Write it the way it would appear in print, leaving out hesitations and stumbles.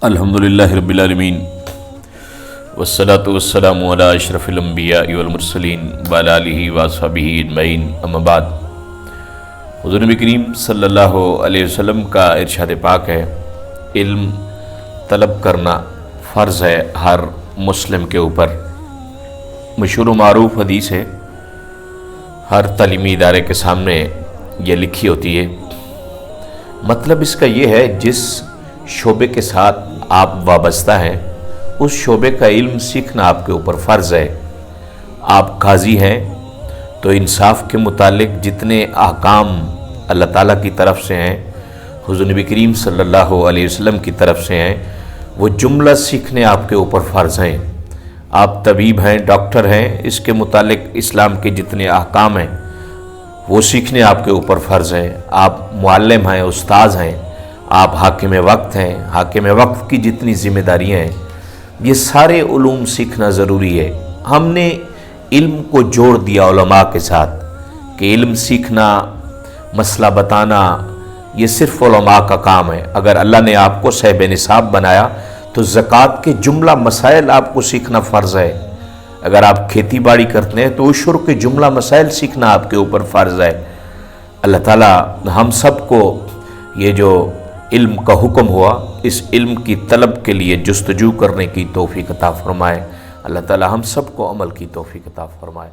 الحمدللہ رب العالمین والصلاة والسلام علی اشرف الانبیاء والمرسلین وعلی آلہ واصحابہ اجمعین اما بعد۔ حضور نبی کریم صلی اللہ علیہ وسلم کا ارشاد پاک ہے، علم طلب کرنا فرض ہے ہر مسلم کے اوپر۔ مشہور و معروف حدیث ہے، ہر تعلیمی ادارے کے سامنے یہ لکھی ہوتی ہے۔ مطلب اس کا یہ ہے، جس شعبے کے ساتھ آپ وابستہ ہیں اس شعبے کا علم سیکھنا آپ کے اوپر فرض ہے۔ آپ قاضی ہیں تو انصاف کے متعلق جتنے احکام اللہ تعالیٰ کی طرف سے ہیں، حضور نبی کریم صلی اللہ علیہ وسلم کی طرف سے ہیں، وہ جملہ سیکھنے آپ کے اوپر فرض ہیں۔ آپ طبیب ہیں، ڈاکٹر ہیں، اس کے متعلق اسلام کے جتنے احکام ہیں وہ سیکھنے آپ کے اوپر فرض ہیں۔ آپ معلم ہیں، استاذ ہیں، آپ حاکم وقت ہیں، حاکم وقت کی جتنی ذمہ داریاں ہیں، یہ سارے علوم سیکھنا ضروری ہے۔ ہم نے علم کو جوڑ دیا علماء کے ساتھ کہ علم سیکھنا، مسئلہ بتانا، یہ صرف علماء کا کام ہے۔ اگر اللہ نے آپ کو صاحب نصاب بنایا تو زکوٰۃ کے جملہ مسائل آپ کو سیکھنا فرض ہے۔ اگر آپ کھیتی باڑی کرتے ہیں تو عشر کے جملہ مسائل سیکھنا آپ کے اوپر فرض ہے۔ اللہ تعالیٰ ہم سب کو یہ جو علم کا حکم ہوا، اس علم کی طلب کے لیے جستجو کرنے کی توفیق عطا فرمائے۔ اللہ تعالیٰ ہم سب کو عمل کی توفیق عطا فرمائے۔